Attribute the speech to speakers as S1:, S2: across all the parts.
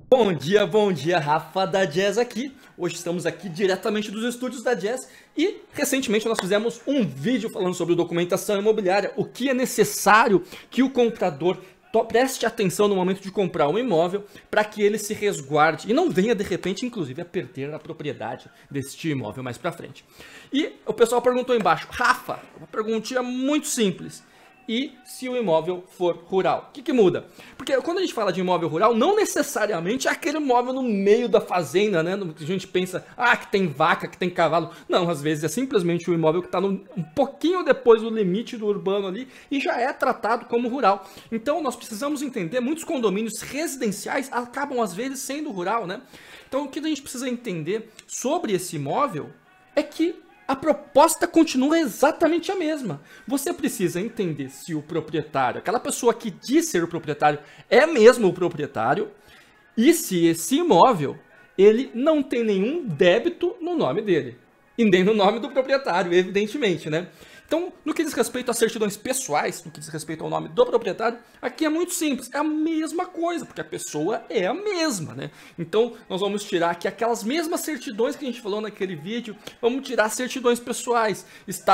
S1: Bom dia, Rafa da Jazz aqui. Hoje estamos aqui diretamente dos estúdios da Jazz e recentemente nós fizemos um vídeo falando sobre documentação imobiliária, o que é necessário que o comprador preste atenção no momento de comprar um imóvel para que ele se resguarde e não venha de repente, inclusive, a perder a propriedade deste imóvel mais para frente. E o pessoal perguntou embaixo, Rafa, uma perguntinha muito simples. E se o imóvel for rural? O que muda? Porque quando a gente fala de imóvel rural, não necessariamente é aquele imóvel no meio da fazenda, né? A gente pensa, que tem vaca, que tem cavalo. Não, às vezes é simplesmente um imóvel que está um pouquinho depois do limite do urbano ali e já é tratado como rural. Então nós precisamos entender, muitos condomínios residenciais acabam às vezes sendo rural, né? Então o que a gente precisa entender sobre esse imóvel é que a proposta continua exatamente a mesma. Você precisa entender se o proprietário, aquela pessoa que diz ser o proprietário, é mesmo o proprietário e se esse imóvel ele não tem nenhum débito no nome dele e nem no nome do proprietário, evidentemente, né? Então, no que diz respeito a certidões pessoais, no que diz respeito ao nome do proprietário, aqui é muito simples, é a mesma coisa, porque a pessoa é a mesma, né? Então, nós vamos tirar aqui aquelas mesmas certidões que a gente falou naquele vídeo, vamos tirar certidões pessoais,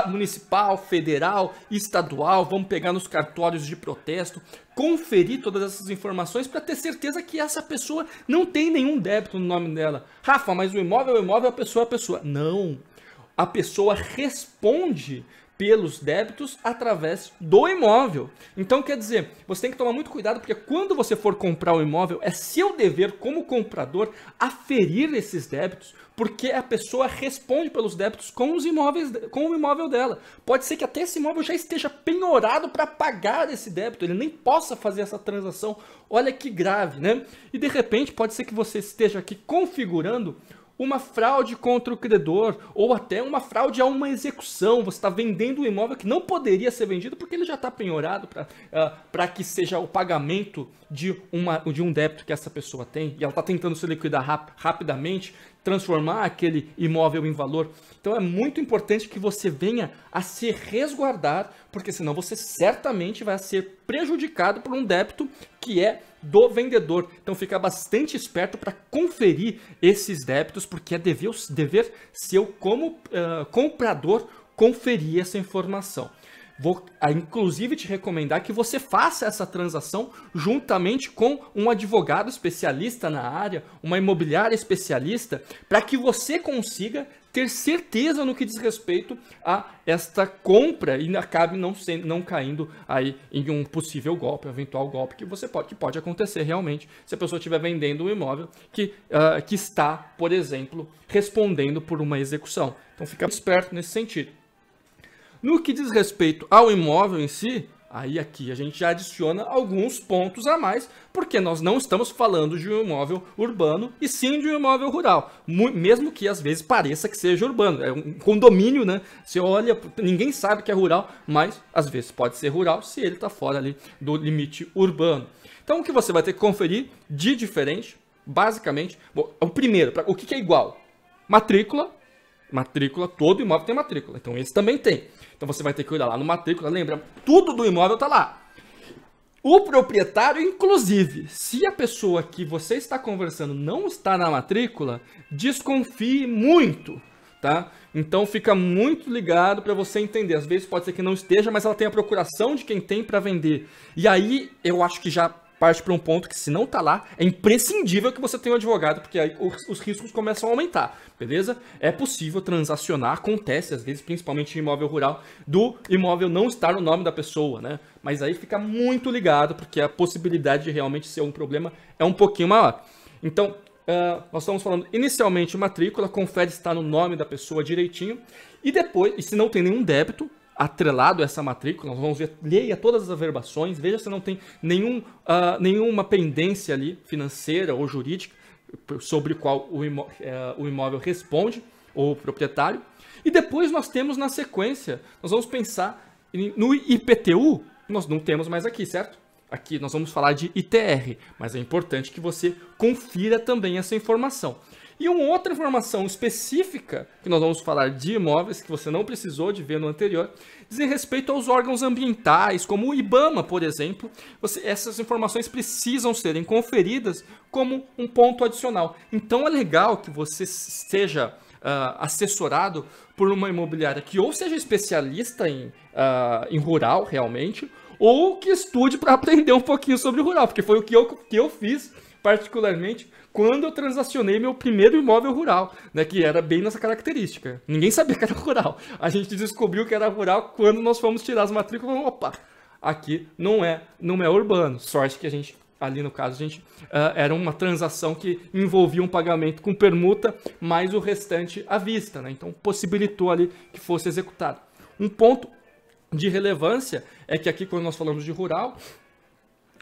S1: municipal, federal, estadual, vamos pegar nos cartórios de protesto, conferir todas essas informações para ter certeza que essa pessoa não tem nenhum débito no nome dela. Rafa, mas o imóvel é o imóvel, a pessoa é a pessoa. Não, a pessoa responde pelos débitos através do imóvel. Então, quer dizer, você tem que tomar muito cuidado, porque quando você for comprar o imóvel, é seu dever como comprador aferir esses débitos, porque a pessoa responde pelos débitos com os imóveis, com o imóvel dela. Pode ser que até esse imóvel já esteja penhorado para pagar esse débito, ele nem possa fazer essa transação. Olha que grave, né? E de repente pode ser que você esteja aqui configurando uma fraude contra o credor, ou até uma fraude a uma execução. Você está vendendo um imóvel que não poderia ser vendido porque ele já está penhorado para que seja o pagamento de um débito que essa pessoa tem, e ela está tentando se liquidar rapidamente, transformar aquele imóvel em valor. Então é muito importante que você venha a se resguardar, porque senão você certamente vai ser prejudicado por um débito que é do vendedor. Então fica bastante esperto para conferir esses débitos, porque é dever seu como comprador conferir essa informação. Vou inclusive te recomendar que você faça essa transação juntamente com um advogado especialista na área, uma imobiliária especialista, para que você consiga ter certeza no que diz respeito a esta compra e acabe não caindo aí em um possível golpe, um eventual golpe que pode acontecer realmente se a pessoa estiver vendendo um imóvel que está, por exemplo, respondendo por uma execução. Então fica esperto nesse sentido. No que diz respeito ao imóvel em si, aí aqui a gente já adiciona alguns pontos a mais, porque nós não estamos falando de um imóvel urbano e sim de um imóvel rural, mesmo que às vezes pareça que seja urbano, é um condomínio, né? Você olha, ninguém sabe que é rural, mas às vezes pode ser rural se ele está fora ali do limite urbano. Então o que você vai ter que conferir de diferente, basicamente, o primeiro, o que é igual? Matrícula, todo imóvel tem matrícula, então esse também tem. Então você vai ter que olhar lá no matrícula, lembra, tudo do imóvel está lá. O proprietário, inclusive, se a pessoa que você está conversando não está na matrícula, desconfie muito, tá? Então fica muito ligado para você entender. Às vezes pode ser que não esteja, mas ela tem a procuração de quem tem para vender. E aí eu acho que já parte para um ponto que, se não está lá, é imprescindível que você tenha um advogado, porque aí os riscos começam a aumentar, beleza? É possível transacionar, acontece às vezes, principalmente em imóvel rural, do imóvel não estar no nome da pessoa, né? Mas aí fica muito ligado, porque a possibilidade de realmente ser um problema é um pouquinho maior. Então, nós estamos falando inicialmente matrícula, confere se está no nome da pessoa direitinho, e depois, e se não tem nenhum débito atrelado a essa matrícula, nós vamos ver, leia todas as averbações, veja se não tem nenhuma pendência ali financeira ou jurídica sobre o qual o imóvel responde, ou o proprietário. E depois nós temos na sequência, nós vamos pensar no IPTU, nós não temos mais aqui, certo? Aqui nós vamos falar de ITR, mas é importante que você confira também essa informação. E uma outra informação específica, que nós vamos falar de imóveis, que você não precisou de ver no anterior, diz respeito aos órgãos ambientais, como o IBAMA, por exemplo. Essas informações precisam serem conferidas como um ponto adicional. Então é legal que você seja assessorado por uma imobiliária que ou seja especialista em rural realmente, ou que estude para aprender um pouquinho sobre rural, porque foi o que eu fiz particularmente quando eu transacionei meu primeiro imóvel rural, né, que era bem nessa característica. Ninguém sabia que era rural. A gente descobriu que era rural quando nós fomos tirar as matrículas e falamos, opa, aqui não é urbano. Sorte que a gente, ali no caso, era uma transação que envolvia um pagamento com permuta, mais o restante à vista, né? Então possibilitou ali que fosse executado. Um ponto de relevância é que aqui, quando nós falamos de rural,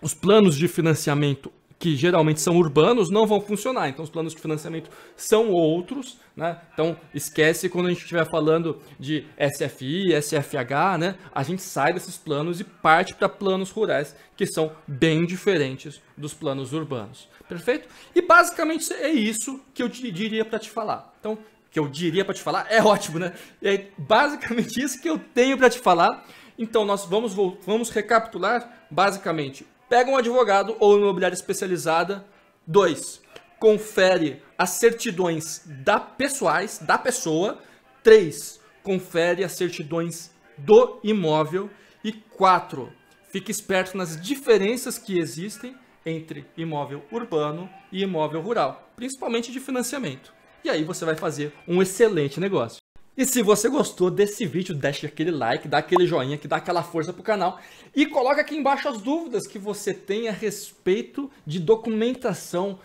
S1: os planos de financiamento que geralmente são urbanos, não vão funcionar. Então, os planos de financiamento são outros, né? Então, esquece quando a gente estiver falando de SFI, SFH, né? A gente sai desses planos e parte para planos rurais, que são bem diferentes dos planos urbanos. Perfeito? E, basicamente, é isso que eu diria para te falar. Então, que eu diria para te falar é ótimo, né? É basicamente isso que eu tenho para te falar. Então, nós vamos recapitular, basicamente. Pega um advogado ou uma imobiliária especializada. 2. Confere as certidões da pessoa. 3. Confere as certidões do imóvel. E 4. Fique esperto nas diferenças que existem entre imóvel urbano e imóvel rural, principalmente de financiamento. E aí você vai fazer um excelente negócio. E se você gostou desse vídeo, deixa aquele like, dá aquele joinha que dá aquela força pro canal e coloca aqui embaixo as dúvidas que você tem a respeito de documentação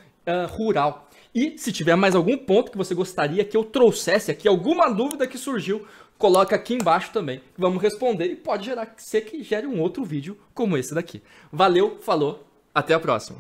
S1: rural. E se tiver mais algum ponto que você gostaria que eu trouxesse aqui, alguma dúvida que surgiu, coloca aqui embaixo também. Vamos responder e pode ser que gere um outro vídeo como esse daqui. Valeu, falou, até a próxima.